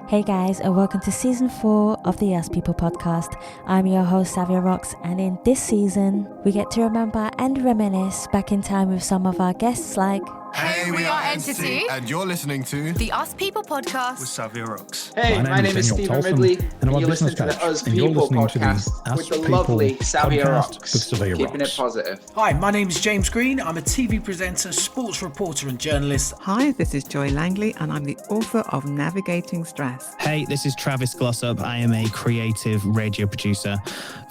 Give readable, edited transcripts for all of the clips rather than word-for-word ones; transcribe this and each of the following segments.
Hey guys, and welcome to season 4 of the Yes People podcast. I'm your host Savia Rocks, and in this season, we get to remember and reminisce back in time with some of our guests like... Hey, we are Entity, and you're listening to the Us People podcast with Savia Rocks. Hey, my name is Stephen Ridley, and you're listening to the Us People podcast with the lovely Savia Rocks, keeping it positive. Hi, my name is James Green. I'm a TV presenter, sports reporter and journalist. Hi, this is Joy Langley, and I'm the author of Navigating Stress. Hey, this is Travis Glossop. I am a creative radio producer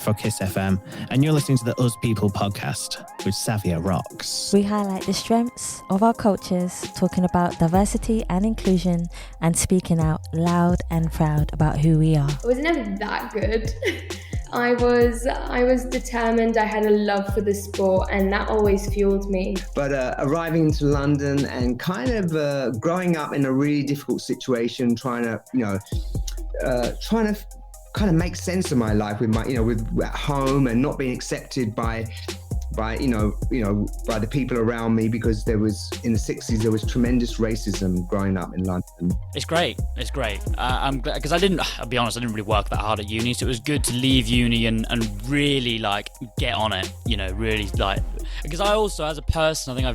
for Kiss FM, and you're listening to the Us People podcast with Savia Rocks. We highlight the strengths of our cultures, talking about diversity and inclusion, and speaking out loud and proud about who we are. I was never that good. I was determined. I had a love for the sport, and that always fueled me. But arriving into London and kind of growing up in a really difficult situation, trying to kind of make sense of my life with with at home and not being accepted by the people around me, because there was, in the 60s, there was tremendous racism growing up in London. It's great. I'm glad, because I'll be honest, I didn't really work that hard at uni, so it was good to leave uni and really get on it, really because I also, as a person, I think I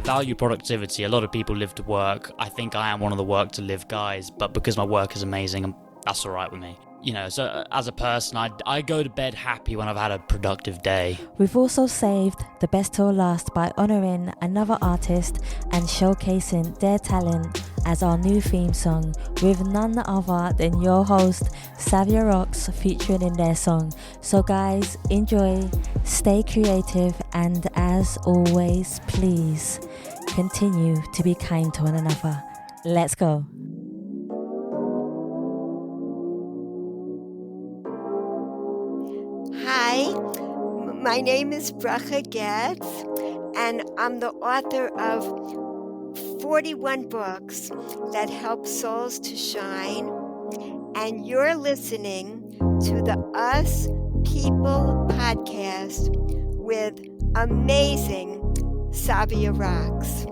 value productivity. A lot of people live to work. I think I am one of the work to live guys, but because my work is amazing, that's all right with me. So as a person, I go to bed happy when I've had a productive day. We've also saved the best till last by honouring another artist and showcasing their talent as our new theme song, with none other than your host, Savia Rocks, featuring in their song. So guys, enjoy, stay creative, and as always, please continue to be kind to one another. Let's go. Hi, my name is Bracha Goetz, and I'm the author of 41 books that help souls to shine, and you're listening to the Us People podcast with amazing Savia Rocks.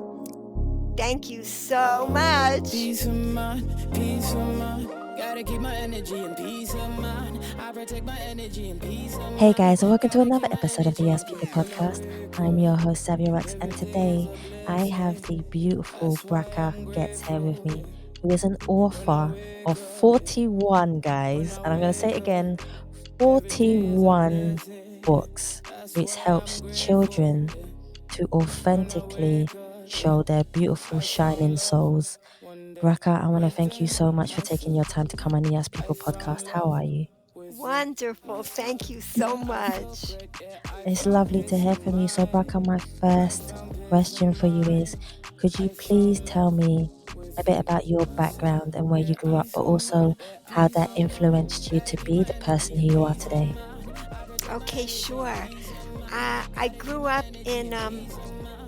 Thank you so much. Peace of mind, peace of mind. Gotta keep my energy and peace of mind. I protect my energy and peace of mind. Hey guys, and welcome to another episode of the Yes People podcast. I'm your host Savia Rocks, and today I have the beautiful Bracha Goetz here with me, who is an author of 41, guys, and I'm going to say it again, 41 books, which helps children to authentically show their beautiful shining souls. Bracha, I want to thank you so much for taking your time to come on the Yes People podcast. How are you? Wonderful. Thank you so much. It's lovely to hear from you. So, Bracha, my first question for you is, could you please tell me a bit about your background and where you grew up, but also how that influenced you to be the person who you are today? Okay, sure. I grew up in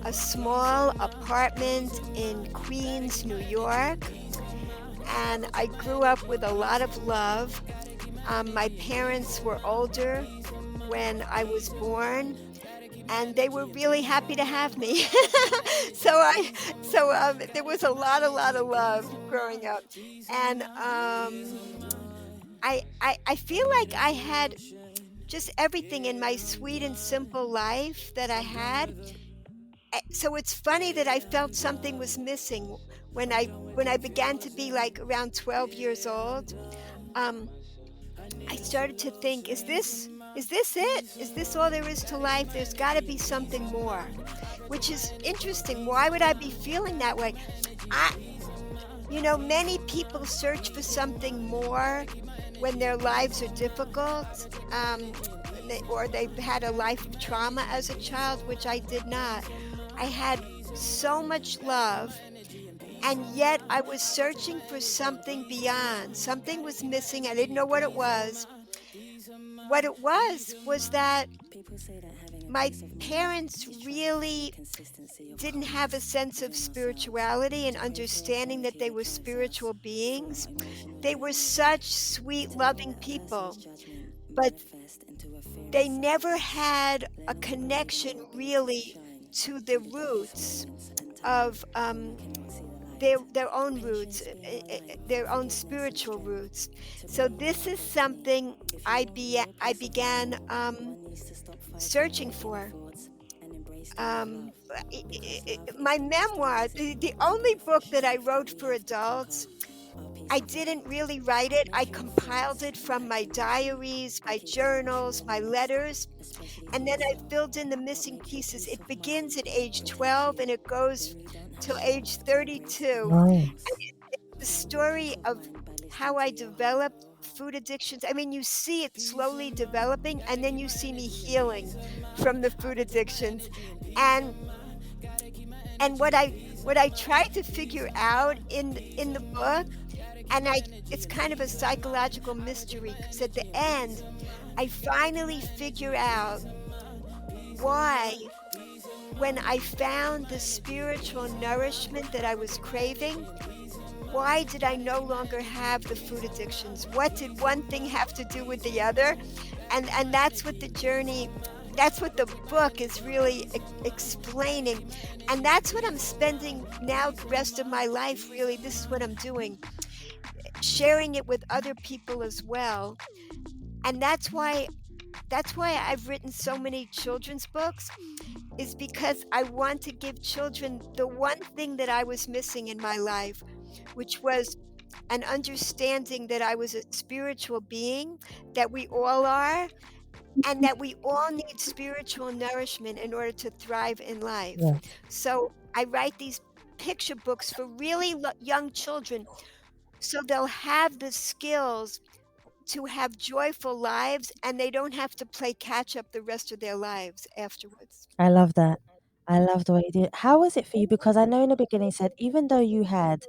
a small apartment in Queens, New York, and I grew up with a lot of love. My parents were older when I was born, and they were really happy to have me. So there was a lot of love growing up, and I feel like I had just everything in my sweet and simple life that I had. So it's funny that I felt something was missing when I began to be around 12 years old. I started to think, is this it? Is this all there is to life? There's got to be something more, which is interesting. Why would I be feeling that way? Many people search for something more when their lives are difficult, or they've had a life of trauma as a child, which I did not. I had so much love, and yet I was searching for something beyond. Something was missing. I didn't know what it was. What it was that my parents really didn't have a sense of spirituality and understanding that they were spiritual beings. They were such sweet, loving people, but they never had a connection really to the roots of their own roots, their own spiritual roots. So this is something I began searching for. My memoir, the only book that I wrote for adults, I didn't really write it. I compiled it from my diaries, my journals, my letters, and then I filled in the missing pieces. It begins at age 12 and it goes till age 32. Nice. And it's the story of how I developed food addictions. I mean, you see it slowly developing, and then you see me healing from the food addictions. And what I tried to figure out in the book, and it's kind of a psychological mystery, because at the end I finally figure out why, when I found the spiritual nourishment that I was craving, why did I no longer have the food addictions? What did one thing have to do with the other? And that's what the journey, that's what the book is really explaining. And that's what I'm spending now the rest of my life, really. This is what I'm doing, sharing it with other people as well. And that's why I've written so many children's books, is because I want to give children the one thing that I was missing in my life, which was an understanding that I was a spiritual being, that we all are, and that we all need spiritual nourishment in order to thrive in life. Yeah. So I write these picture books for really young children, so they'll have the skills to have joyful lives, and they don't have to play catch up the rest of their lives afterwards. I love that. I love the way you did it. How was it for you? Because I know in the beginning you said even though you had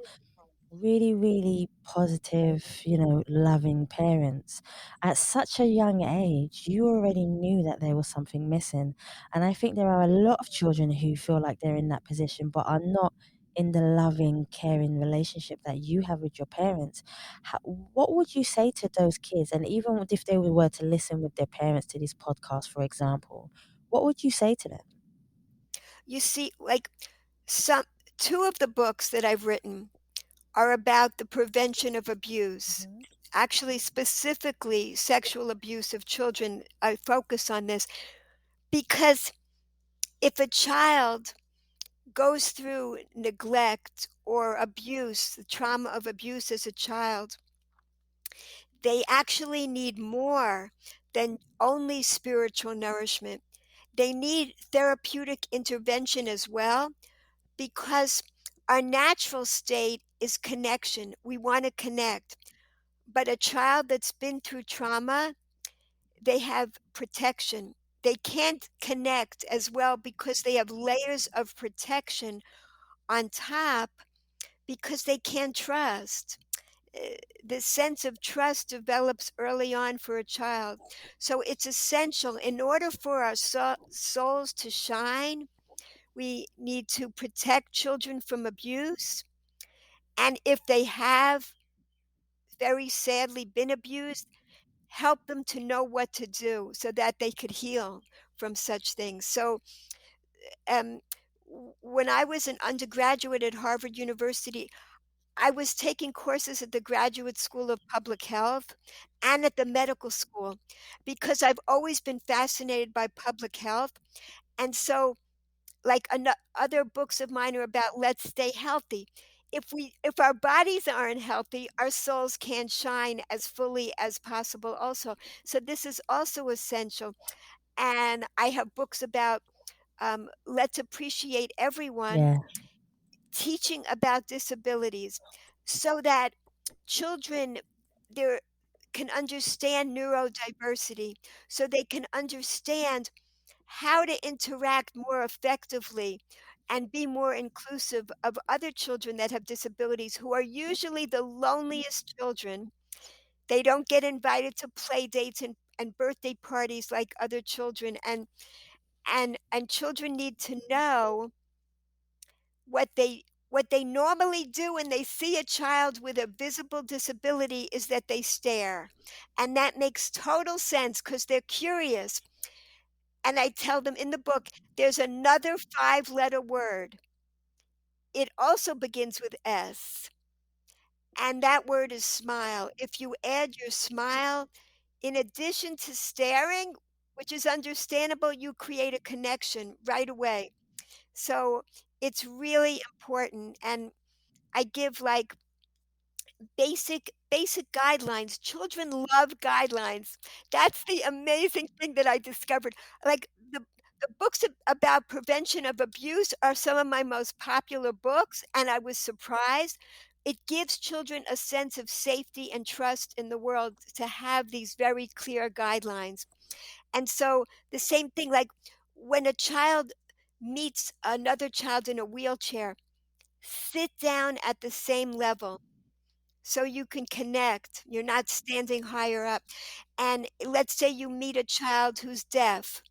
really, really positive, loving parents, at such a young age, you already knew that there was something missing. And I think there are a lot of children who feel like they're in that position, but are not in the loving, caring relationship that you have with your parents. What would you say to those kids? And even if they were to listen with their parents to this podcast, for example, what would you say to them? You see, like, two of the books that I've written are about the prevention of abuse. Actually, specifically sexual abuse of children. I focus on this because if a child goes through neglect or abuse, the trauma of abuse as a child, they actually need more than only spiritual nourishment. They need therapeutic intervention as well, because our natural state is connection. We want to connect. But a child that's been through trauma, they have protection. They can't connect as well because they have layers of protection on top, because they can't trust. The sense of trust develops early on for a child. So it's essential, in order for our souls to shine, we need to protect children from abuse. And if they have very sadly been abused, help them to know what to do so that they could heal from such things. So um, when I was an undergraduate at Harvard University, I was taking courses at the Graduate School of Public Health and at the medical school, because I've always been fascinated by public health. And so, like, other books of mine are about let's stay healthy. If our bodies aren't healthy, our souls can't shine as fully as possible also. So this is also essential. And I have books about let's appreciate everyone, Yeah. teaching about disabilities, so that children there can understand neurodiversity, so they can understand how to interact more effectively and be more inclusive of other children that have disabilities, who are usually the loneliest children. They don't get invited to play dates and birthday parties like other children, and children need to know what they normally do when they see a child with a visible disability is that they stare. And that makes total sense, because they're curious. And I tell them in the book, there's another 5-letter word. it also begins with S. And that word is smile. If you add your smile, in addition to staring, which is understandable, you create a connection right away. So it's really important. And I give like basic guidelines. Children love guidelines. That's the amazing thing that I discovered. Like the books about prevention of abuse are some of my most popular books, and I was surprised. It gives children a sense of safety and trust in the world to have these very clear guidelines. And so the same thing, like when a child meets another child in a wheelchair, sit down at the same level so you can connect. You're not standing higher up. And let's say you meet a child who's deaf.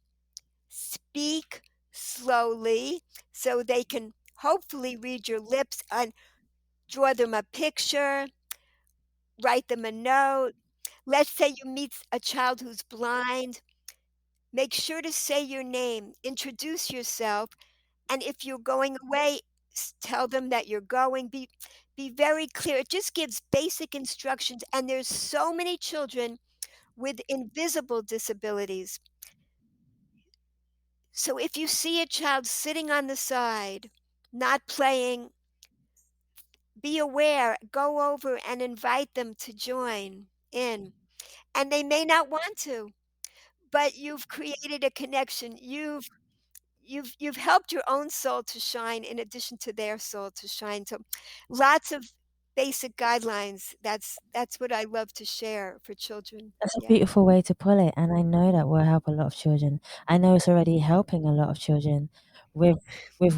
Speak slowly so they can hopefully read your lips, and draw them a picture, write them a note. Let's say you meet a child who's blind. Make sure to say your name, introduce yourself, and if you're going away, tell them that you're going. Be very clear. It just gives basic instructions, and there's so many children with invisible disabilities. So if you see a child sitting on the side, not playing, be aware, go over and invite them to join in. And they may not want to, but you've created a connection. You've helped your own soul to shine in addition to their soul to shine. So lots of basic guidelines. That's what I love to share for children. That's a Yeah. beautiful way to pull it, and I know that will help a lot of children. I know it's already helping a lot of children with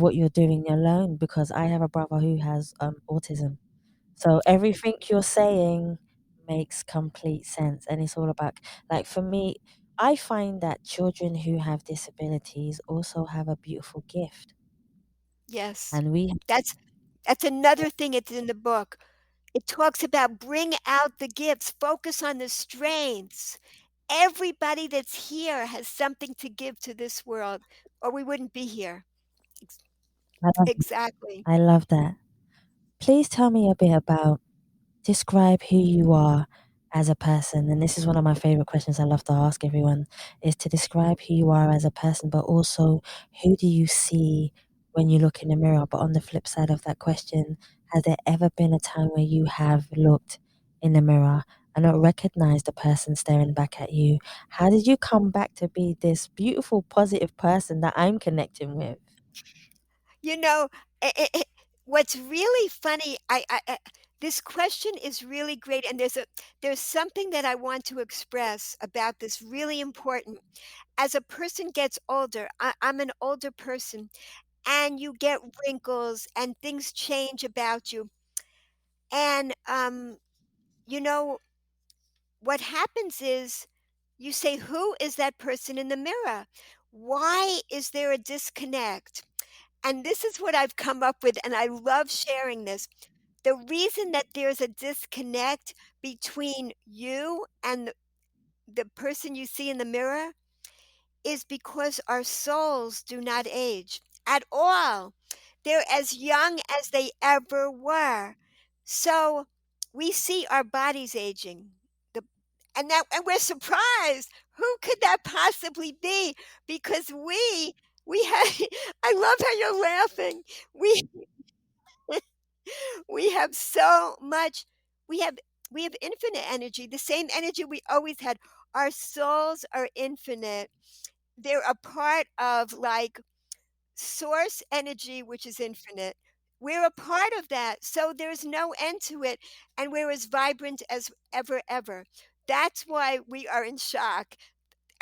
what you're doing alone, because I have a brother who has autism. So everything you're saying makes complete sense, and it's all about, like, for me, I find that children who have disabilities also have a beautiful gift, Yes. and we That's another thing it's in the book. It talks about bring out the gifts, focus on the strengths. Everybody that's here has something to give to this world, or we wouldn't be here. I love Exactly. I love that. Please tell me a bit about, describe who you are as a person. And this is one of my favorite questions I love to ask everyone, is to describe who you are as a person, but also who do you see when you look in the mirror? But on the flip side of that question, has there ever been a time where you have looked in the mirror and not recognized the person staring back at you? How did you come back to be this beautiful, positive person that I'm connecting with? You know, what's really funny, this question is really great, and there's something that I want to express about this, really important. As a person gets older, I'm an older person, and you get wrinkles and things change about you. And you know, what happens is you say, who is that person in the mirror? Why is there a disconnect? And this is what I've come up with, and I love sharing this. The reason that there's a disconnect between you and the person you see in the mirror is because our souls do not age at all. They're as young as they ever were. So we see our bodies aging. The, and we're surprised. Who could that possibly be? Because we have I love how you're laughing. We we have so much we have we have infinite energy, the same energy we always had. Our souls are infinite. They're a part of like source energy, which is infinite. We're a part of that. So there's no end to it. And we're as vibrant as ever. That's why we are in shock.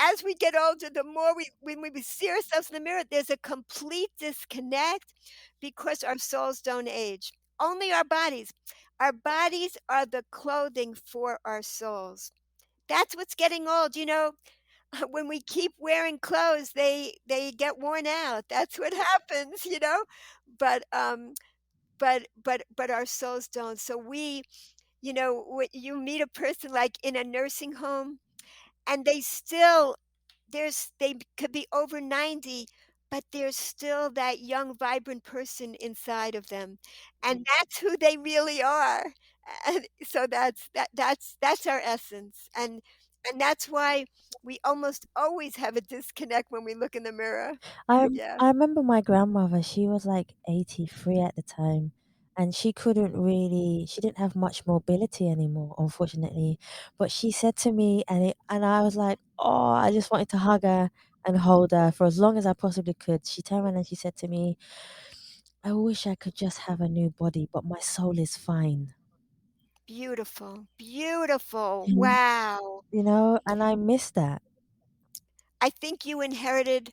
As we get older, the more when we see ourselves in the mirror, there's a complete disconnect because our souls don't age. Only our bodies. Our bodies are the clothing for our souls. That's what's getting old. When we keep wearing clothes, they get worn out. That's what happens. But but our souls don't. So when you meet a person like in a nursing home, and they could be over 90, but there's still that young, vibrant person inside of them, and that's who they really are. And so that's our essence, and that's why we almost always have a disconnect when we look in the mirror. Yeah. I remember my grandmother, she was like 83 at the time, and she didn't have much mobility anymore, unfortunately. But she said to me, and I was like, oh, I just wanted to hug her and hold her for as long as I possibly could. She turned around and she said to me, I wish I could just have a new body, but my soul is fine. Beautiful, beautiful. Mm. Wow. You know, and I miss that. I think you inherited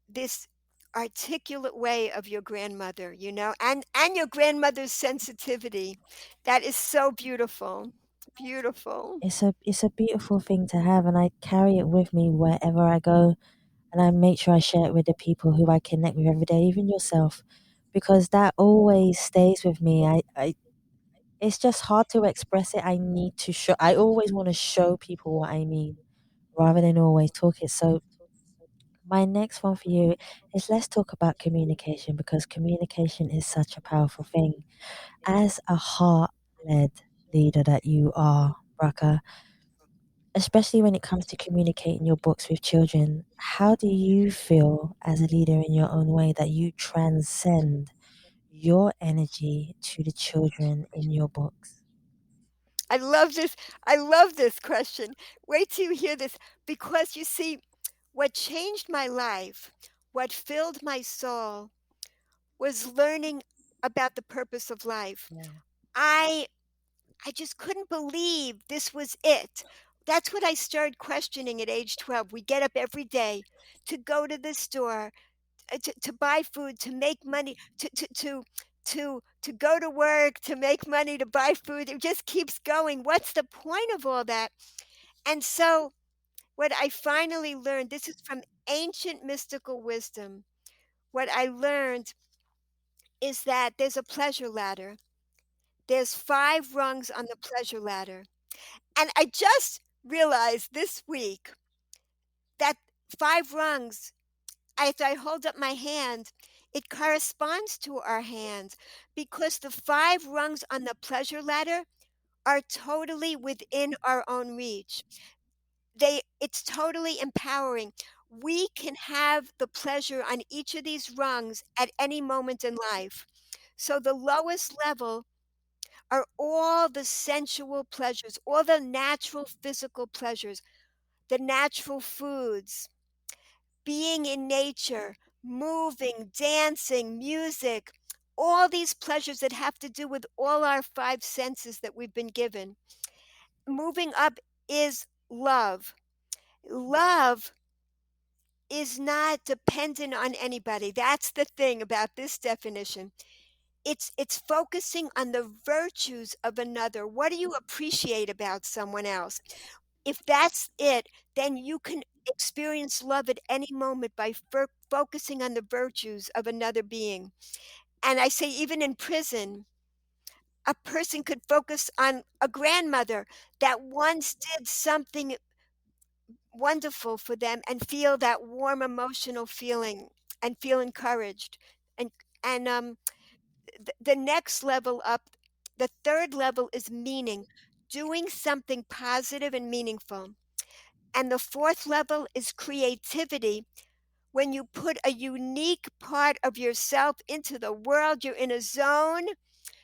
this articulate way of your grandmother, and your grandmother's sensitivity. That is so beautiful. Beautiful. It's a beautiful thing to have, and I carry it with me wherever I go, and I make sure I share it with the people who I connect with every day, even yourself, because that always stays with me. It's just hard to express it. I need to show. I always want to show people what I mean, rather than always talk it. So my next one for you is, let's talk about communication, because communication is such a powerful thing. As a heart-led leader that you are, Bracha, especially when it comes to communicating your books with children, how do you feel as a leader in your own way that you transcend your energy to the children in your books? I love this. I love this question. Wait till you hear this, because you see, what changed my life, what filled my soul, was learning about the purpose of life. Yeah. I I just couldn't believe this was it. That's what I started questioning at age 12. We get up every day to go to the store, to buy food, to make money, to go to work, to make money, to buy food. It just keeps going. What's the point of all that? And so what I finally learned, this is from ancient mystical wisdom. What I learned is that there's a pleasure ladder. There's 5 rungs on the pleasure ladder. And I just realized this week that 5 rungs, as I hold up my hand, it corresponds to our hands, because the 5 rungs on the pleasure ladder are totally within our own reach. It's totally empowering. We can have the pleasure on each of these rungs at any moment in life. So the lowest level are all the sensual pleasures, all the natural physical pleasures, the natural foods, being in nature, moving, dancing, music, all these pleasures that have to do with all our 5 senses that we've been given. Moving up is love. Love is not dependent on anybody. That's the thing about this definition. It's focusing on the virtues of another. What do you appreciate about someone else? If that's it, then you can experience love at any moment by focusing on the virtues of another being. And I say, even in prison, a person could focus on a grandmother that once did something wonderful for them and feel that warm emotional feeling and feel encouraged. And the next level up, the third level, is meaning, doing something positive and meaningful. And the fourth level is creativity. When you put a unique part of yourself into the world, you're in a zone.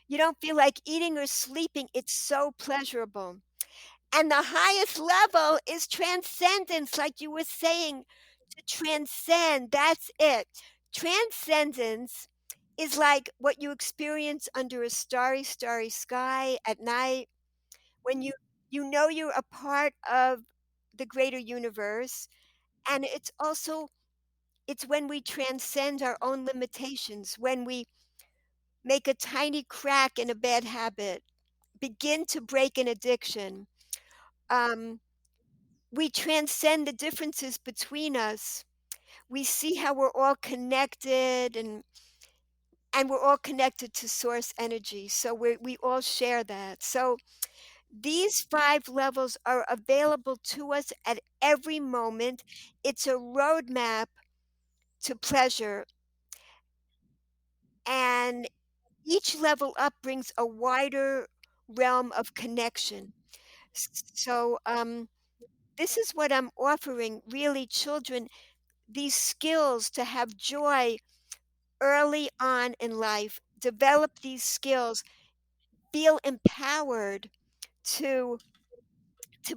You don't feel like eating or sleeping. It's so pleasurable. And the highest level is transcendence, like you were saying, to transcend. That's it. Transcendence is like what you experience under a starry, starry sky at night, when you know you're a part of the greater universe. And it's when we transcend our own limitations, when we make a tiny crack in a bad habit, begin to break an addiction. Um, we transcend the differences between us. We see how we're all connected, and we're all connected to source energy. So we all share that. So these 5 levels are available to us at every moment. It's a roadmap to pleasure, and each level up brings a wider realm of connection. So, this is what I'm offering really children, these skills to have joy early on in life, develop these skills, feel empowered to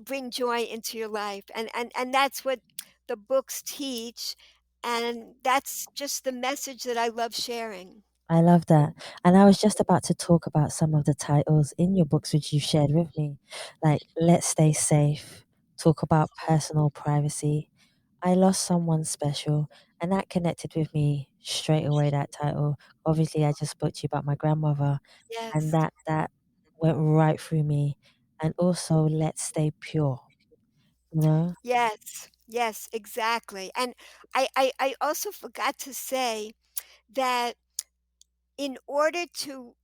bring joy into your life. And that's what the books teach, and that's just the message that I love sharing. I love that. And I was just about to talk about some of the titles in your books which you've shared with me, like Let's Stay Safe, talk about personal privacy. I lost someone special, and that connected with me straight away, that title. Obviously, I just spoke to you about my grandmother, and Yes. that went right through me. And also, Let's Stay Pure, you know? Yes. Yes, exactly. And I also forgot to say that in order to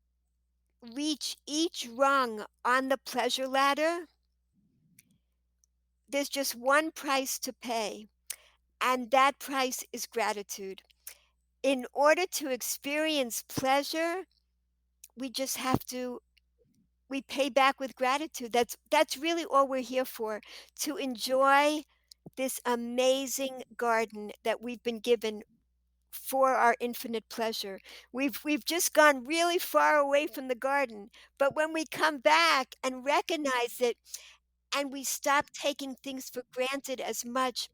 reach each rung on the pleasure ladder, there's just one price to pay, and that price is gratitude. In order to experience pleasure, we just have to we pay back with gratitude. That's really all we're here for, to enjoy this amazing garden that we've been given for our infinite pleasure. We've just gone really far away from the garden, but when we come back and recognize it and we stop taking things for granted as much,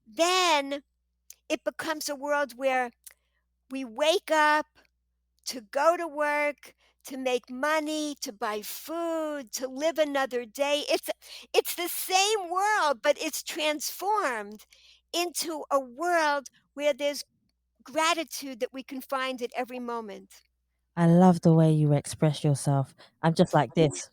then it becomes a world where we wake up to go to work, to make money, to buy food, to live another day. It's the same world, but it's transformed into a world where there's gratitude that we can find at every moment. I love the way you express yourself. I'm just like this.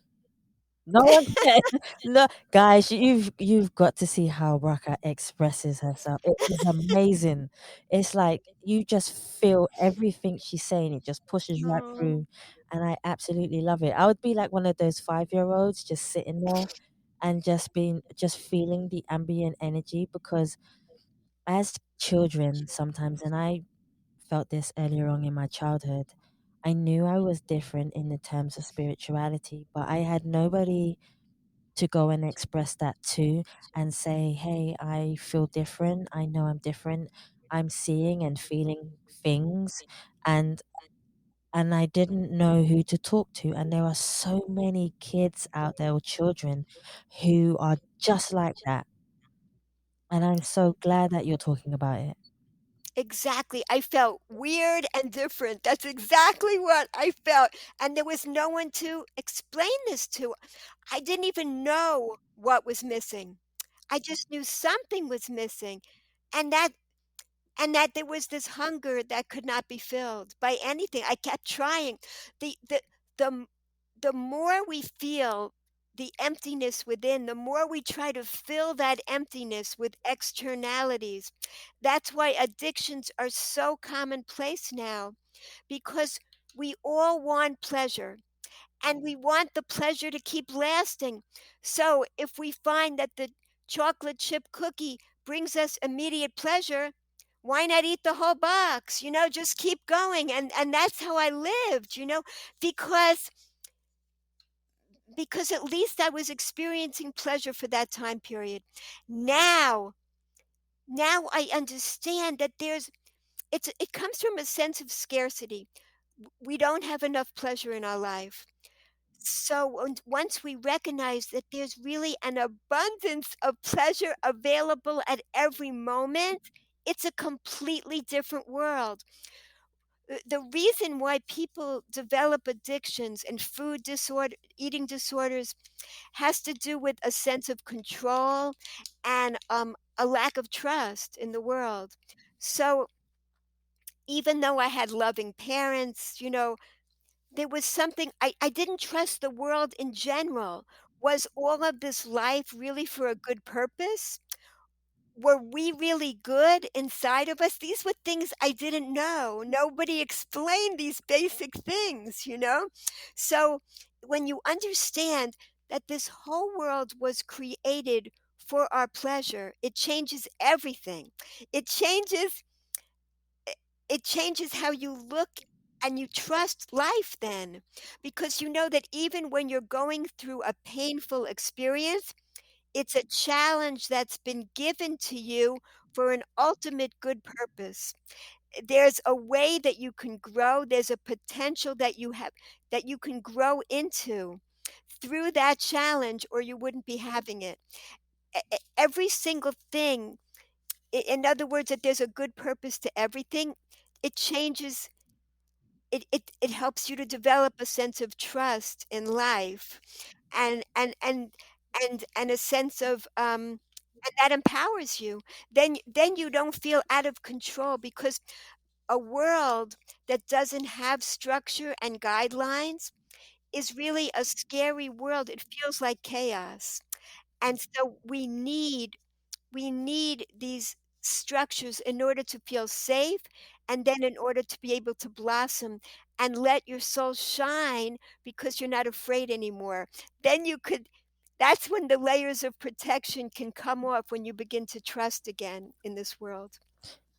No one can. No, guys, you've got to see how Bracha expresses herself. It is amazing. It's like you just feel everything she's saying. It just pushes right Oh. through, and I absolutely love it. I would be like one of those 5-year-olds just sitting there and just feeling the ambient energy, because as children sometimes, and I felt this earlier on in my childhood, I knew I was different in the terms of spirituality, but I had nobody to go and express that to and say, hey, I feel different. I know I'm different. I'm seeing and feeling things. And I didn't know who to talk to. And there are so many kids out there, or children, who are just like that. And I'm so glad that you're talking about it. Exactly. I felt weird and different. That's exactly what I felt. And there was no one to explain this to. I didn't even know what was missing. I just knew something was missing. And that there was this hunger that could not be filled by anything. I kept trying. The the more we feel the emptiness within, the more we try to fill that emptiness with externalities. That's why addictions are so commonplace now, because we all want pleasure, and we want the pleasure to keep lasting. So if we find that the chocolate chip cookie brings us immediate pleasure, why not eat the whole box? Just keep going. And that's how I lived, because at least I was experiencing pleasure for that time period. Now, I understand that it comes from a sense of scarcity. We don't have enough pleasure in our life. So once we recognize that there's really an abundance of pleasure available at every moment, it's a completely different world. The reason why people develop addictions and eating disorders, has to do with a sense of control and a lack of trust in the world. So even though I had loving parents, there was something I didn't trust the world in general. Was all of this life really for a good purpose? Were we really good inside of us? These were things I didn't know. Nobody explained these basic things. So when you understand that this whole world was created for our pleasure, it changes everything. It changes it changes how you look and you trust life then, because you know that even when you're going through a painful experience, it's a challenge that's been given to you for an ultimate good purpose. There's a way that you can grow, there's a potential that you have that you can grow into through that challenge, or you wouldn't be having it. Every single thing, in other words, that there's a good purpose to everything, it changes, it helps you to develop a sense of trust in life, and a sense of and that empowers you. Then you don't feel out of control, because a world that doesn't have structure and guidelines is really a scary world. It feels like chaos. And so we need these structures in order to feel safe, and then in order to be able to blossom and let your soul shine, because you're not afraid anymore. Then you could That's when the layers of protection can come off, when you begin to trust again in this world.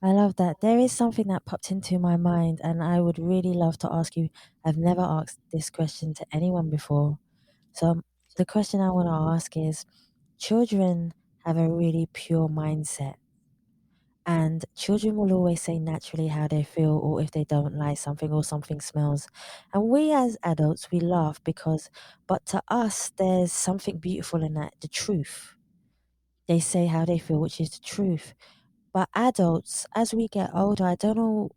I love that. There is something that popped into my mind, and I would really love to ask you. I've never asked this question to anyone before. So, the question I want to ask is, children have a really pure mindset, and children will always say naturally how they feel, or if they don't like something or something smells. And we as adults, we laugh but to us, there's something beautiful in that, the truth. They say how they feel, which is the truth. But adults, as we get older, I don't know.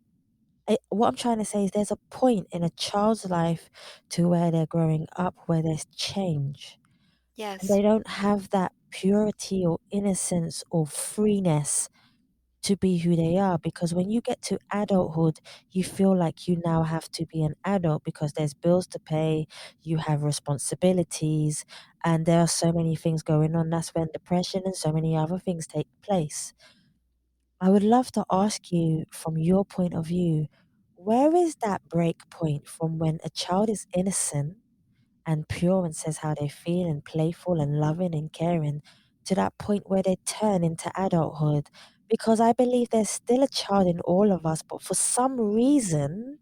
What I'm trying to say is there's a point in a child's life to where they're growing up, where there's change. And Yes. they don't have that purity or innocence or freeness to be who they are, because when you get to adulthood, you feel like you now have to be an adult because there's bills to pay, you have responsibilities, and there are so many things going on. That's when depression and so many other things take place. I would love to ask you, from your point of view, where is that break point from when a child is innocent and pure and says how they feel and playful and loving and caring, to that point where they turn into adulthood? Because I believe there's still a child in all of us, but for some reason,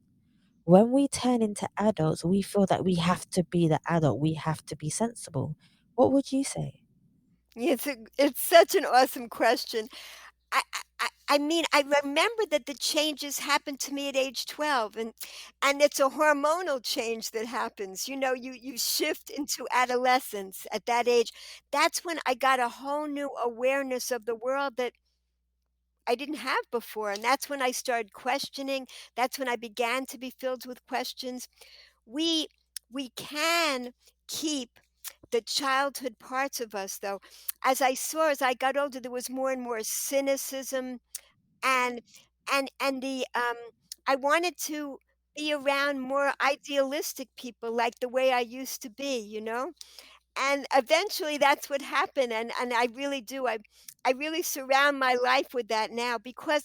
when we turn into adults, we feel that we have to be the adult, we have to be sensible. What would you say? It's such an awesome question. I mean, I remember that the changes happened to me at age 12, and it's a hormonal change that happens. You shift into adolescence at that age. That's when I got a whole new awareness of the world that I didn't have before, and that's when I started questioning. That's when I began to be filled with questions. We we can keep the childhood parts of us, though. As I got older, there was more and more cynicism, and the I wanted to be around more idealistic people, like the way I used to be. And eventually that's what happened, and I really do. I really surround my life with that now, because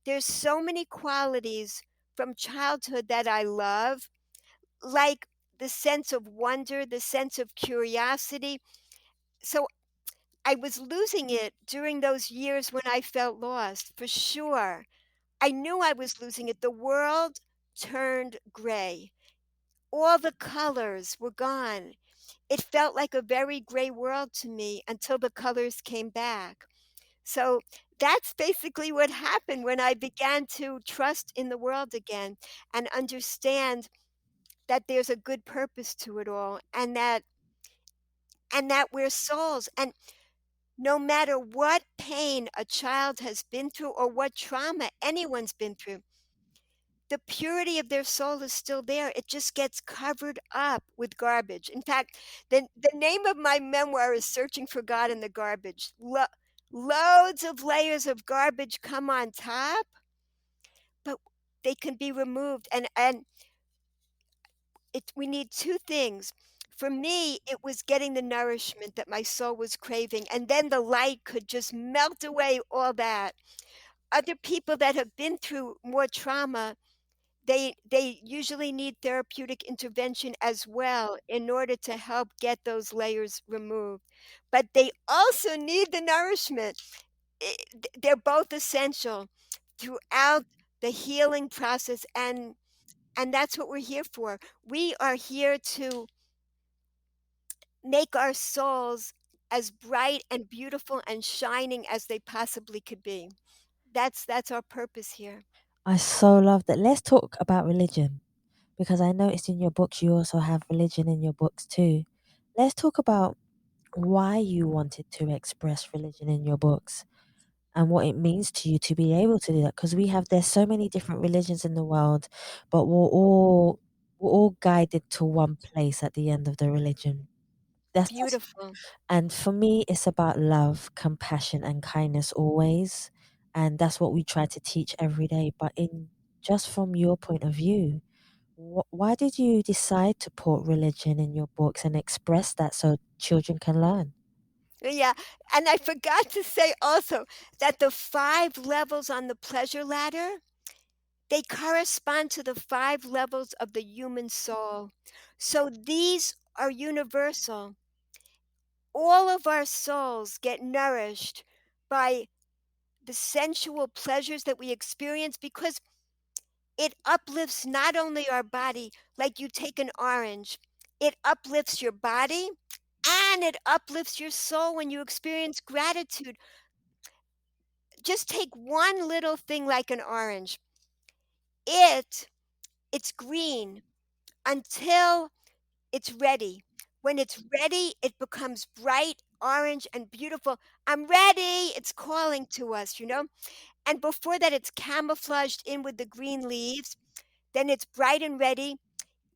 there's so many qualities from childhood that I love, like the sense of wonder, the sense of curiosity. So I was losing it during those years when I felt lost, for sure. I knew I was losing it. The world turned gray. All the colors were gone. It felt like a very gray world to me until the colors came back. So that's basically what happened when I began to trust in the world again, and understand that there's a good purpose to it all, and that we're souls. And no matter what pain a child has been through, or what trauma anyone's been through, the purity of their soul is still there. It just gets covered up with garbage. In fact, the name of my memoir is Searching for God in the Garbage. Loads of layers of garbage come on top, but they can be removed. And we need two things. For me, it was getting the nourishment that my soul was craving, and then the light could just melt away all that. Other people that have been through more trauma, they usually need therapeutic intervention as well, in order to help get those layers removed. But they also need the nourishment. They're both essential throughout the healing process, and that's what we're here for. We are here to make our souls as bright and beautiful and shining as they possibly could be. That's our purpose here. I so love that. Let's talk about religion, because I noticed in your books you also have religion in your books too. Let's talk about why you wanted to express religion in your books and what it means to you to be able to do that, because there's so many different religions in the world, but we're all guided to one place at the end of the religion. That's Beautiful. And for me, it's about love, compassion, and kindness always. And that's what we try to teach every day. But in just from your point of view, why did you decide to put religion in your books and express that so children can learn? Yeah, and I forgot to say also that the 5 levels on the pleasure ladder, they correspond to the 5 levels of the human soul. So these are universal. All of our souls get nourished by the sensual pleasures that we experience because it uplifts not only our body, like you take an orange, it uplifts your body and it uplifts your soul when you experience gratitude. Just take one little thing like an orange. It's green until it's ready. When it's ready, it becomes bright orange and beautiful. I'm ready. It's calling to us, And before that, it's camouflaged in with the green leaves. Then it's bright and ready.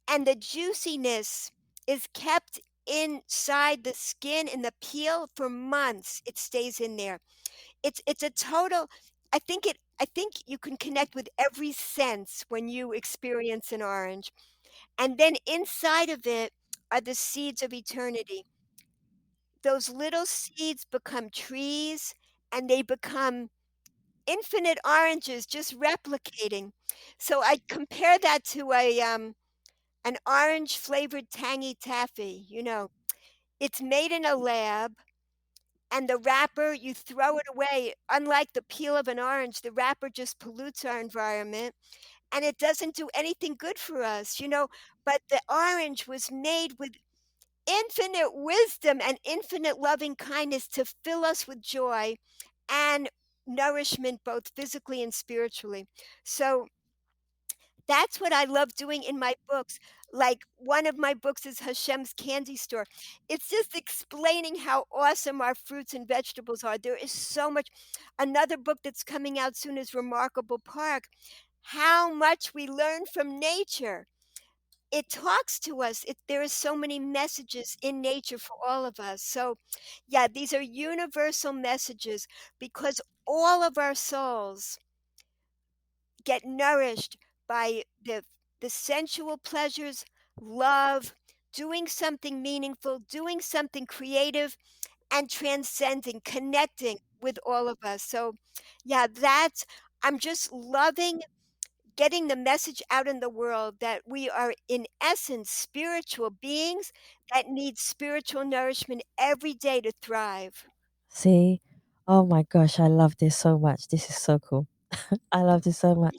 And the juiciness is kept inside the skin in the peel for months. It stays in there. It's a total I think you can connect with every sense when you experience an orange. And then inside of it are the seeds of eternity. Those little seeds become trees and they become infinite oranges just replicating. So I compare that to an orange flavored tangy taffy. It's made in a lab and the wrapper, you throw it away. Unlike the peel of an orange, the wrapper just pollutes our environment and it doesn't do anything good for us. But the orange was made with infinite wisdom and infinite loving kindness to fill us with joy and nourishment, both physically and spiritually. So that's what I love doing in my books. Like one of my books is Hashem's Candy Store. It's just explaining how awesome our fruits and vegetables are. There is so much. Another book that's coming out soon is Remarkable Park. How much we learn from nature. It talks to us. There are so many messages in nature for all of us. So, yeah, these are universal messages because all of our souls get nourished by the sensual pleasures, love, doing something meaningful, doing something creative, and transcending, connecting with all of us. So, yeah, I'm just loving getting the message out in the world that we are, in essence, spiritual beings that need spiritual nourishment every day to thrive. See? Oh my gosh, I love this so much. This is so cool. I love this so much.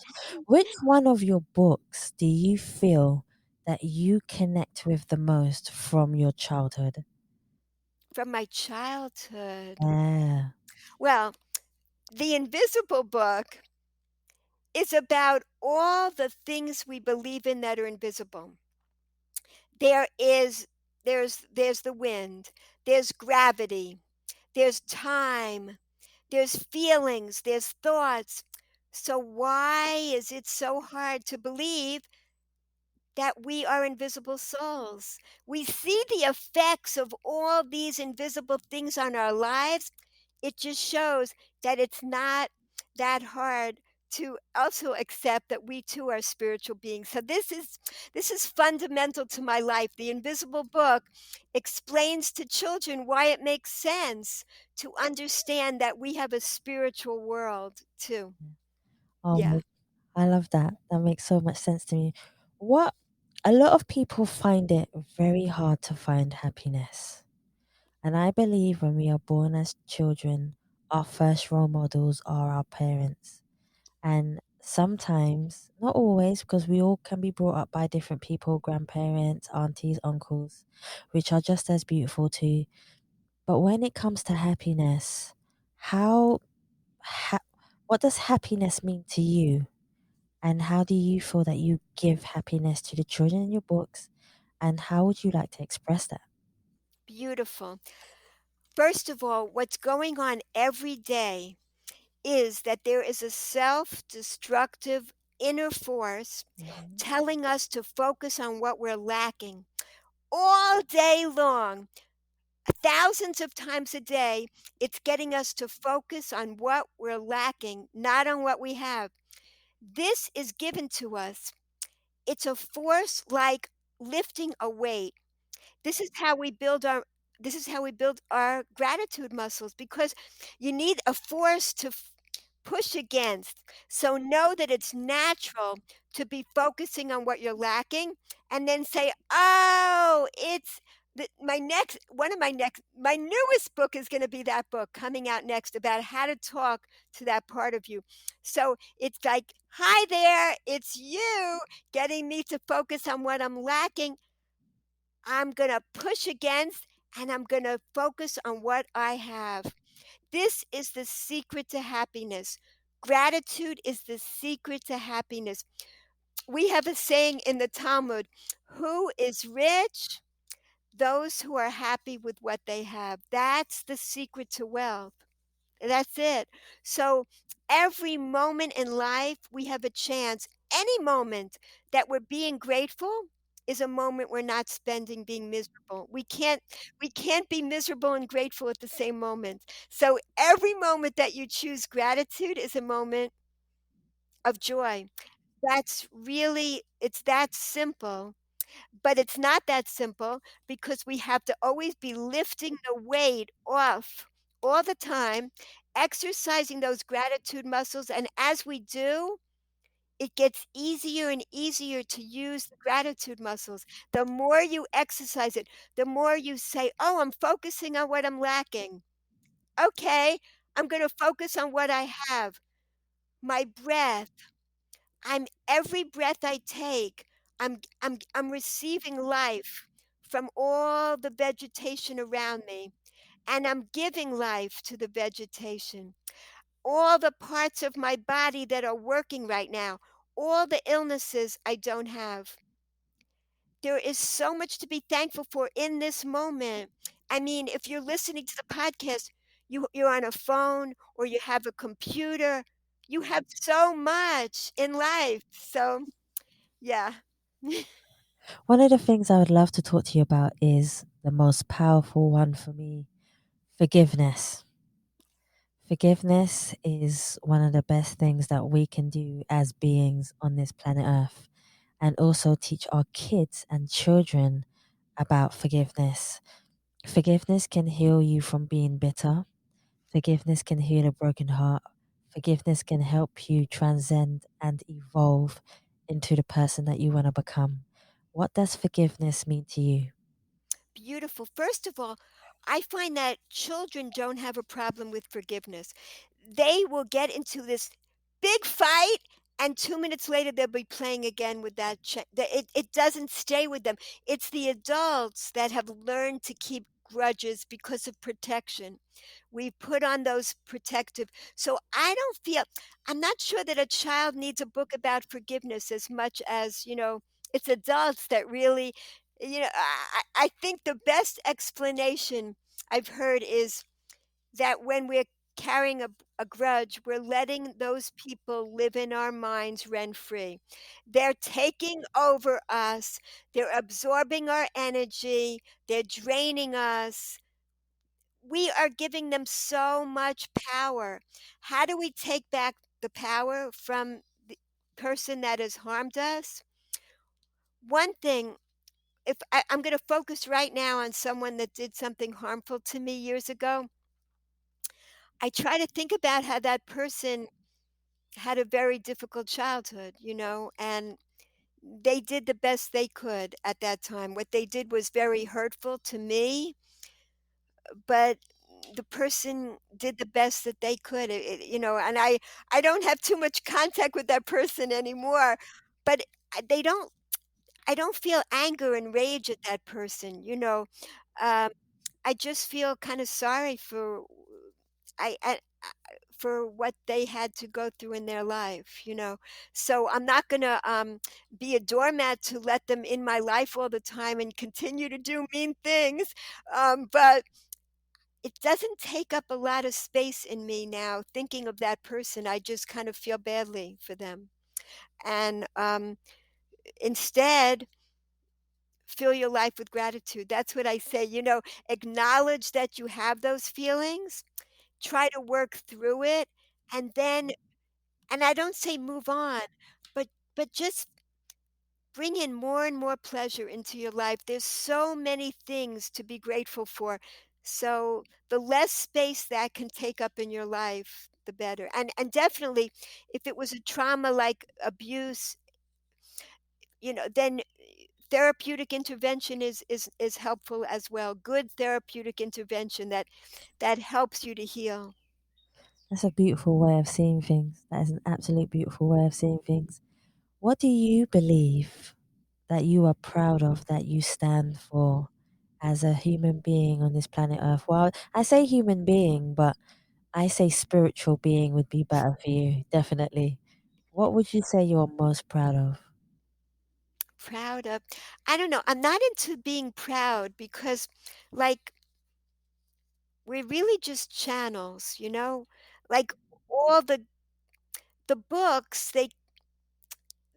Which one of your books do you feel that you connect with the most from your childhood? From my childhood. Yeah. Well, The Invisible Book is about all the things we believe in that are invisible. There is there's the wind, there's gravity, there's time, there's feelings, there's thoughts. So why is it so hard to believe that we are invisible souls? We see the effects of all these invisible things on our lives. It just shows that it's not that hard to also accept that we too are spiritual beings. So this is fundamental to my life. The Invisible Book explains to children why it makes sense to understand that we have a spiritual world too. Oh Yeah. I love that. That makes so much sense to me. What A lot of people find it very hard to find happiness. And I believe when we are born as children, our first role models are our parents. And sometimes, not always, because we all can be brought up by different people, grandparents, aunties, uncles, which are just as beautiful too. But when it comes to happiness, how, what does happiness mean to you? And how do you feel that you give happiness to the children in your books? And how would you like to express that? Beautiful. First of all, what's going on every day is that there is a self destructive inner force telling us to focus on what we're lacking all day long. Thousands of times a day, it's getting us to focus on what we're lacking, not on what we have. This is given to us. It's a force like lifting a weight. This is how we build our this is how we build our gratitude muscles because you need a force to push against. So know that it's natural to be focusing on what you're lacking and then say, "Oh, it's my next one of my next my newest book is going to be that book coming out next about how to talk to that part of you." So it's like, "Hi there, it's you getting me to focus on what I'm lacking. I'm going to push against and I'm going to focus on what I have." This is the secret to happiness. Gratitude is the secret to happiness. We have a saying in the Talmud, who is rich? Those who are happy with what they have. That's the secret to wealth. That's it. So every moment in life, we have a chance. Any moment that we're being grateful is a moment we're not spending being miserable. We can't be miserable and grateful at the same moment. So every moment that you choose gratitude is a moment of joy. It's that simple, but it's not that simple because we have to always be lifting the weight off all the time, exercising those gratitude muscles. And as we do, it gets easier and easier to use the gratitude muscles. The more you exercise it, the more you say, "Oh, I'm focusing on what I'm lacking. Okay, I'm going to focus on what I have. My breath. Every breath I take, I'm receiving life from all the vegetation around me, and I'm giving life to the vegetation. All the parts of my body that are working right now, all the illnesses I don't have. There is so much to be thankful for in this moment. I mean, if you're listening to the podcast, you're on a phone or you have a computer. You have so much in life. So yeah. One of the things I would love to talk to you about is the most powerful one for me, forgiveness. Forgiveness is one of the best things that we can do as beings on this planet Earth, and also teach our kids and children about forgiveness. Forgiveness can heal you from being bitter. Forgiveness can heal a broken heart. Forgiveness can help you transcend and evolve into the person that you want to become. What does forgiveness mean to you? Beautiful. First of all, I find that children don't have a problem with forgiveness. They will get into this big fight, and 2 minutes later, they'll be playing again with it doesn't stay with them. It's the adults that have learned to keep grudges because of protection. We put on those protective. So I'm not sure that a child needs a book about forgiveness as much as, it's adults that really, I think the best explanation I've heard is that when we're carrying a grudge, we're letting those people live in our minds rent free. They're taking over us, they're absorbing our energy, they're draining us. We are giving them so much power. How do we take back the power from the person that has harmed us? One thing, if I'm going to focus right now on someone that did something harmful to me years ago, I try to think about how that person had a very difficult childhood, and they did the best they could at that time. What they did was very hurtful to me, but the person did the best that they could, and I don't have too much contact with that person anymore, but they don't I don't feel anger and rage at that person. Um, I just feel kind of sorry for what they had to go through in their life. So I'm not gonna be a doormat to let them in my life all the time and continue to do mean things. But it doesn't take up a lot of space in me now thinking of that person. I just kind of feel badly for them. And instead, fill your life with gratitude. That's what I say. Acknowledge that you have those feelings, try to work through it, and then, and I don't say move on, but just bring in more and more pleasure into your life. There's so many things to be grateful for. So the less space that can take up in your life, the better. And definitely, if it was a trauma like abuse, then therapeutic intervention is helpful as well. Good therapeutic intervention that helps you to heal. That's a beautiful way of seeing things. That is an absolute beautiful way of seeing things. What do you believe that you are proud of, that you stand for as a human being on this planet Earth? Well, I say human being, but I say spiritual being would be better for you, definitely. What would you say you're most proud of? Proud of, I don't know. I'm not into being proud because, like, we're really just channels. Like all the books,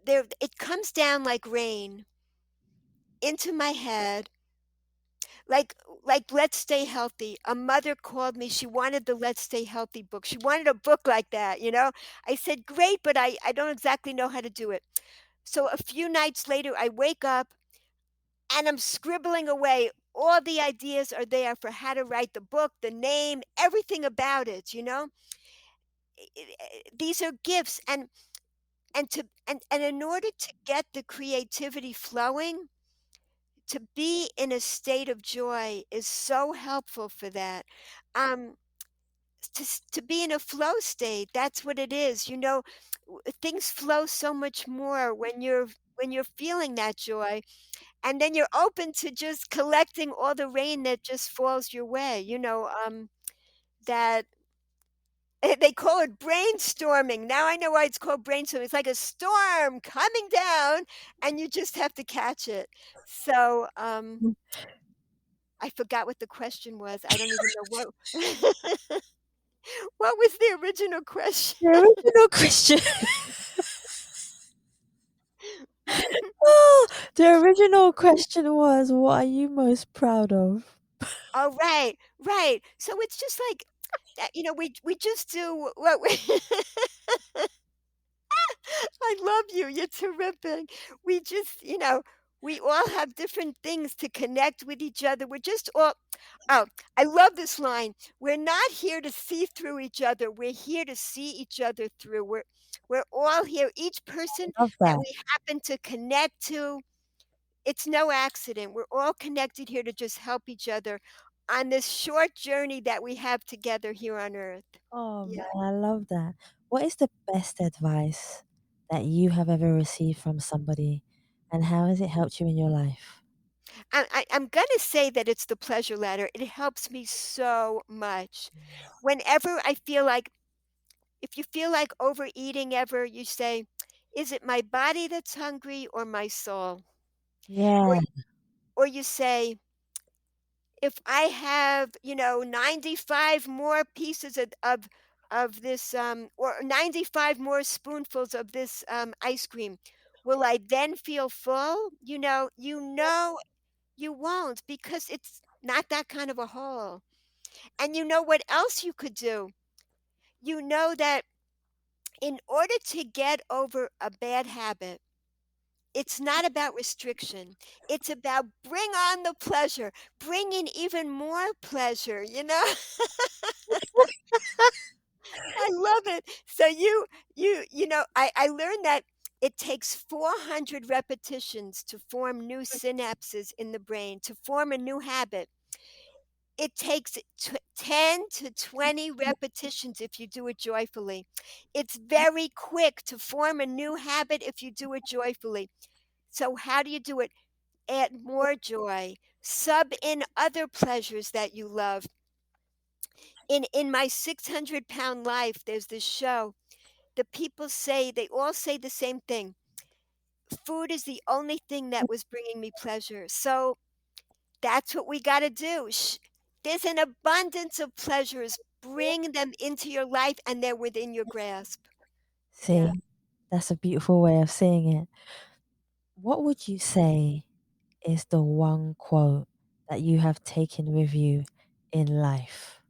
it comes down like rain into my head. Like Let's Stay Healthy. A mother called me. She wanted the Let's Stay Healthy book. She wanted a book like that. I said, great, but I don't exactly know how to do it. So a few nights later, I wake up and I'm scribbling away. All the ideas are there for how to write the book, the name, everything about it. These are gifts, and in order to get the creativity flowing, to be in a state of joy is so helpful for that. Um, to be in a flow state, that's what it is. Things flow so much more when you're feeling that joy, and then you're open to just collecting all the rain that just falls your way. That they call it brainstorming. Now I know why it's called brainstorming. It's like a storm coming down, and you just have to catch it. So, I forgot what the question was. I don't even know what what was the original question? The original question. Oh, the original question was, what are you most proud of? Oh, right, right. So it's just like, we just do what we I love you. You're terrific. We just, we all have different things to connect with each other. We're just all, oh, I love this line. We're not here to see through each other. We're here to see each other through. We're all here. Each person Love that that. we happen to connect to, it's no accident. We're all connected here to just help each other on this short journey that we have together here on Earth. Oh Yeah. man, I love that. What is the best advice that you have ever received from somebody, and how has it helped you in your life? I'm going to say that it's the pleasure ladder. It helps me so much. Whenever I feel like, if you feel like overeating ever, you say, is it my body that's hungry or my soul? Or, Yeah, or you say, if I have, 95 more pieces of this, or 95 more spoonfuls of this ice cream, will I then feel full? You won't, because it's not that kind of a hole. And you know what else you could do? You know that in order to get over a bad habit, it's not about restriction. It's about bring on the pleasure, bring in even more pleasure. I love it. So I learned that it takes 400 repetitions to form new synapses in the brain, to form a new habit. It takes 10 to 20 repetitions if you do it joyfully. It's very quick to form a new habit if you do it joyfully. So how do you do it? Add more joy. Sub in other pleasures that you love. In my 600-pound life, there's this show. The people say, they all say the same thing. Food is the only thing that was bringing me pleasure. So that's what we got to do. There's an abundance of pleasures. Bring them into your life and they're within your grasp. See, that's a beautiful way of saying it. What would you say is the one quote that you have taken with you in life?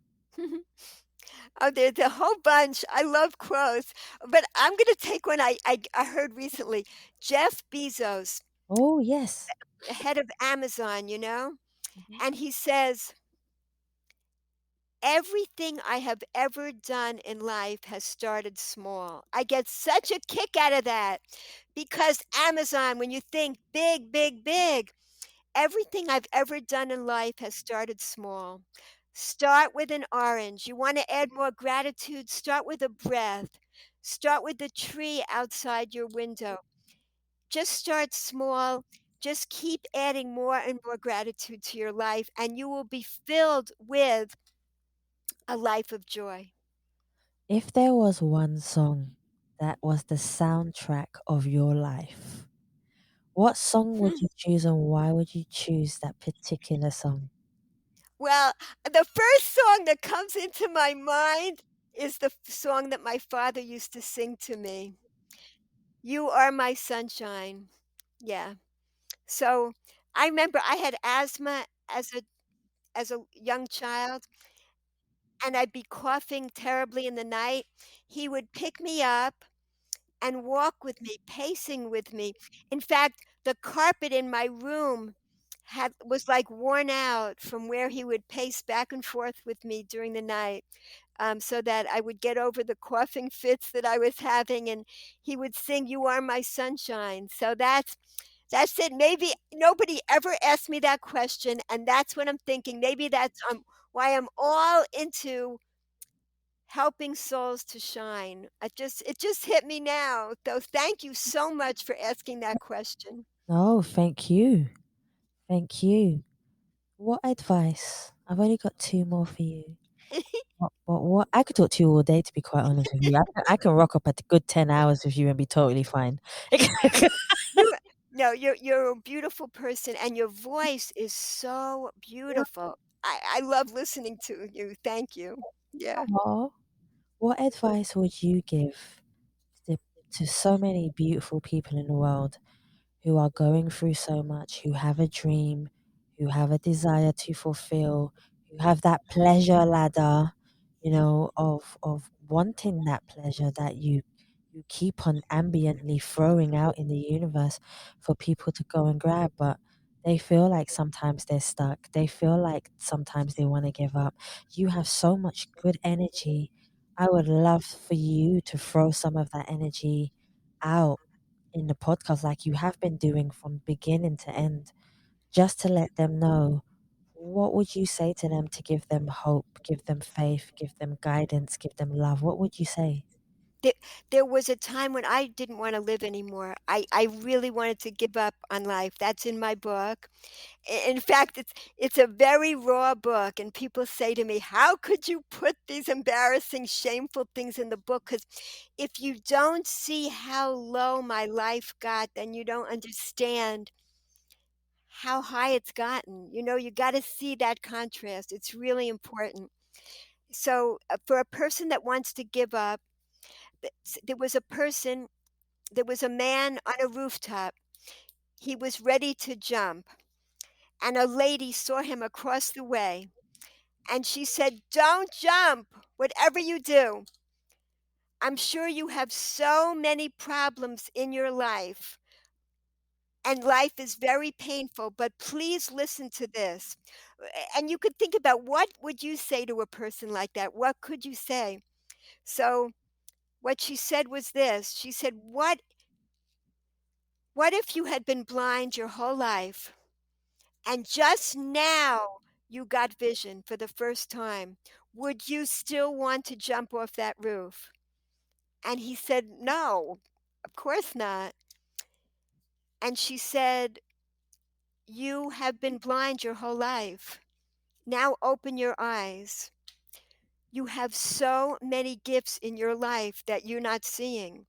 Oh, there's a whole bunch. I love quotes, but I'm going to take one I heard recently. Jeff Bezos, Oh, yes. head of Amazon, and he says, everything I have ever done in life has started small. I get such a kick out of that because Amazon, when you think big, big, big, everything I've ever done in life has started small. Start with an orange. You want to add more gratitude? Start with a breath. Start with the tree outside your window. Just start small. Just keep adding more and more gratitude to your life, and you will be filled with a life of joy. If there was one song that was the soundtrack of your life, what song would you choose and why would you choose that particular song? Well, the first song that comes into my mind is the song that my father used to sing to me. You are my sunshine. Yeah. So I remember I had asthma as a young child, and I'd be coughing terribly in the night. He would pick me up and walk with me, pacing with me. In fact, the carpet in my room was like worn out from where he would pace back and forth with me during the night, so that I would get over the coughing fits that I was having, and he would sing, "You are my sunshine." So that's it. Maybe nobody ever asked me that question, and that's what I'm thinking. Maybe that's why I'm all into helping souls to shine. It just hit me now. So thank you so much for asking that question. Oh, thank you. Thank you. What advice? I've only got two more for you. What I could talk to you all day, to be quite honest with you. I can rock up at a good 10 hours with you and be totally fine. No, you're a beautiful person, and your voice is so beautiful. I love listening to you. Thank you. Yeah. Aw. What advice would you give to, to so many beautiful people in the world who are going through so much, who have a dream, who have a desire to fulfill, who have that pleasure ladder, of wanting that pleasure that you keep on ambiently throwing out in the universe for people to go and grab, but they feel like sometimes they're stuck. They feel like sometimes they want to give up. You have so much good energy. I would love for you to throw some of that energy out in the podcast like you have been doing from beginning to end, just to let them know. What would you say to them to give them hope, give them faith, give them guidance, give them love? What would you say? There was a time when I didn't want to live anymore. I really wanted to give up on life. That's in my book. In fact, it's a very raw book, and people say to me, "How could you put these embarrassing, shameful things in the book?" Because if you don't see how low my life got, then you don't understand how high it's gotten. You got to see that contrast. It's really important. So, for a person that wants to give up, there was a person, there was a man on a rooftop. He was ready to jump, and a lady saw him across the way, and she said, "Don't jump, whatever you do. I'm sure you have so many problems in your life, and life is very painful, but please listen to this." And you could think about, what would you say to a person like that? What could you say? So what she said was this. She said, what if you had been blind your whole life, and just now you got vision for the first time, would you still want to jump off that roof? And he said, no, of course not. And she said, you have been blind your whole life. Now open your eyes. You have so many gifts in your life that you're not seeing.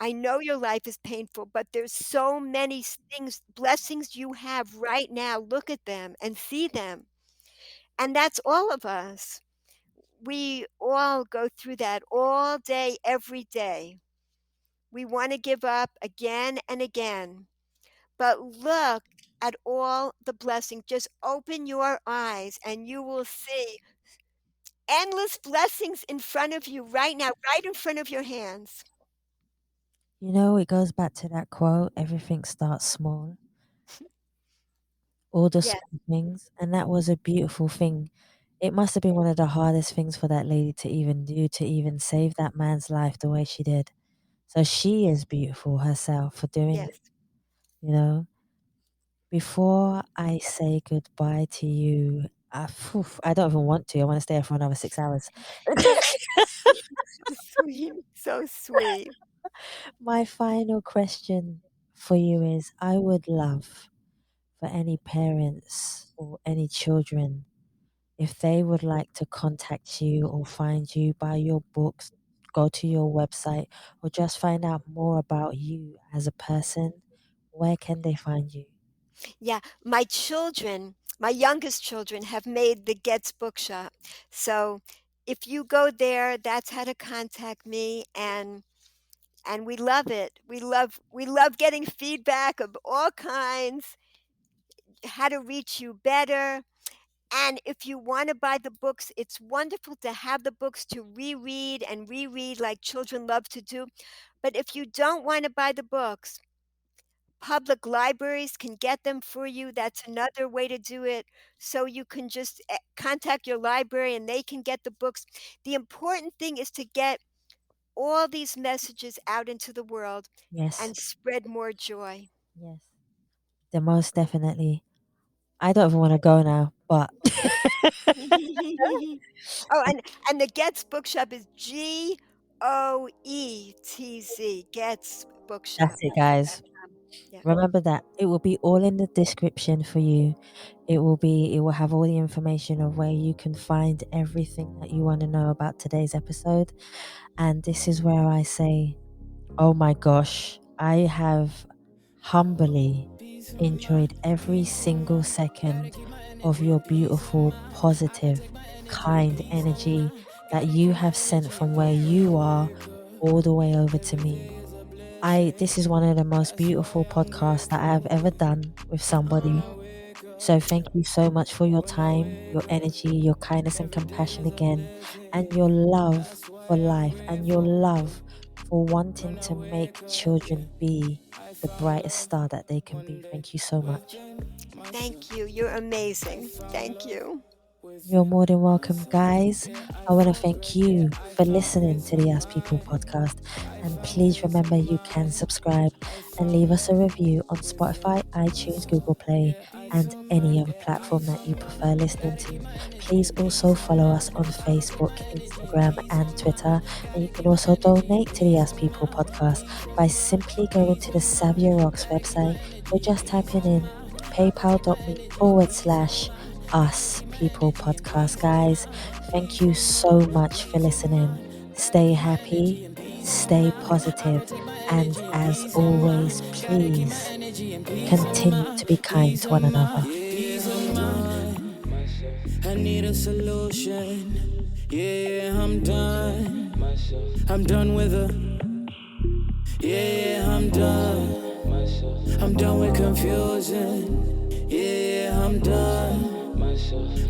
I know your life is painful, but there's so many things, blessings you have right now. Look at them and see them. And that's all of us. We all go through that all day, every day. We want to give up again and again. But look at all the blessings. Just open your eyes and you will see endless blessings in front of you right now, right in front of your hands. You know, it goes back to that quote, everything starts small. All the Yes. small things. And that was a beautiful thing. It must have been one of the hardest things for that lady to even do, to even save that man's life the way she did. So she is beautiful herself for doing Yes. it, you know. Before I say goodbye to you, I don't even want to. I want to stay here for another 6 hours. Sweet, so sweet. My final question for you is, I would love for any parents or any children, if they would like to contact you or find you, buy your books, go to your website, or just find out more about you as a person, where can they find you? Yeah, my children, my youngest children have made the Goetz bookshop. So if you go there, that's how to contact me, and we love it. We love getting feedback of all kinds, how to reach you better. And if you want to buy the books, it's wonderful to have the books to reread and reread like children love to do. But if you don't want to buy the books, public libraries can get them for you. That's another way to do it. So you can just contact your library and they can get the books. The important thing is to get all these messages out into the world Yes. and spread more joy. Yes. Then most definitely. I don't even want to go now, but Oh, and the Goetz bookshop is Goetz, Goetz bookshop. that's it, guys. Yeah. Remember that it will be all in the description for you. It will have all the information of where you can find everything that you want to know about today's episode. And this is where I say, oh my gosh, I have humbly enjoyed every single second of your beautiful, positive, kind energy that you have sent from where you are all the way over to me. This is one of the most beautiful podcasts that I have ever done with somebody. So thank you so much for your time, your energy, your kindness and compassion again, and your love for life and your love for wanting to make children be the brightest star that they can be. Thank you so much. Thank you. You're amazing. Thank you. You're more than welcome, guys. I want to thank you for listening to the Ask People podcast. And please remember you can subscribe and leave us a review on Spotify, iTunes, Google Play, and any other platform that you prefer listening to. Please also follow us on Facebook, Instagram, and Twitter. And you can also donate to the Ask People podcast by simply going to the Savia Rocks website or just typing in paypal.me/Us People podcast. Guys, thank you so much for listening. Stay happy, stay positive, and as always, please continue to be kind to one another. I need a solution. Yeah, I'm done. I'm done with her. Yeah, I'm done. I'm done with confusion. Yeah, I'm done.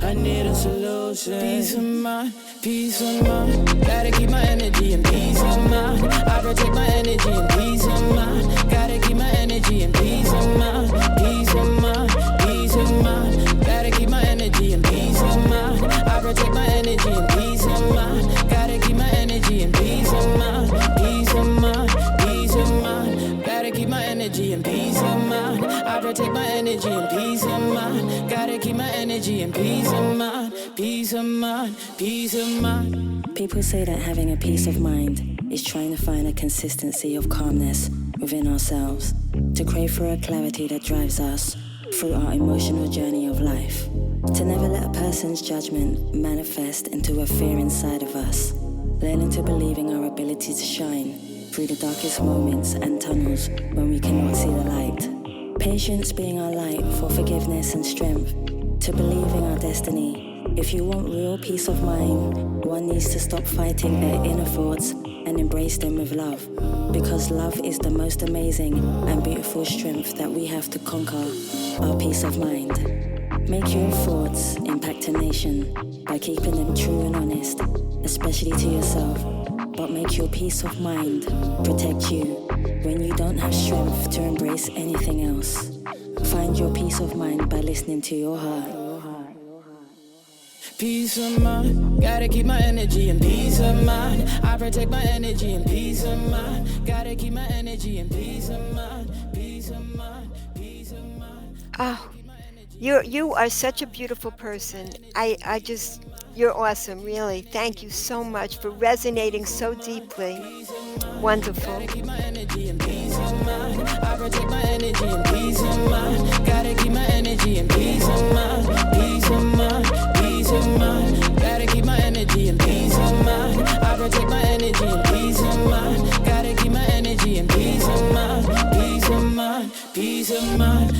I need a solution. Peace of mind, peace of mind. Gotta keep my energy and peace of mind. I protect my energy and peace of mind. Gotta keep my energy and peace of mind. Peace of mind, peace of mind. Gotta keep my energy and peace of mind. I protect my energy and peace of mind. Gotta keep my energy and peace of mind. Peace of mind, peace of mind. Gotta keep my energy and peace of mind. I protect my energy and peace of mind. Gotta keep my energy and peace of mind. peace of mind, peace of mind. People say that having a peace of mind is trying to find a consistency of calmness within ourselves, to crave for a clarity that drives us through our emotional journey of life, to never let a person's judgment manifest into a fear inside of us, learning to believe in our ability to shine through the darkest moments and tunnels when we cannot see the light. Patience being our light for forgiveness and strength, to believe in our destiny. If you want real peace of mind, one needs to stop fighting their inner thoughts and embrace them with love, because love is the most amazing and beautiful strength that we have to conquer our peace of mind. Make your thoughts impact a nation by keeping them true and honest, especially to yourself, but make your peace of mind protect you when you don't have strength to embrace anything else. Find your peace of mind by listening to your heart. Peace of mind, gotta keep my energy in peace of mind. I protect my energy in peace of mind. Gotta keep my energy in peace of mind. Peace of mind, peace of mind. Oh, you are such a beautiful person. You're awesome, really. Thank you so much for resonating so deeply. Wonderful. Gotta keep my energy in peace of mind. I protect my energy in peace of mind. Gotta keep my energy in peace of mind. Peace of mind, peace of mind. Gotta keep my energy in peace of mind. I protect my energy in peace of mind. Gotta keep my energy in peace of mind. Peace of mind, peace of mind.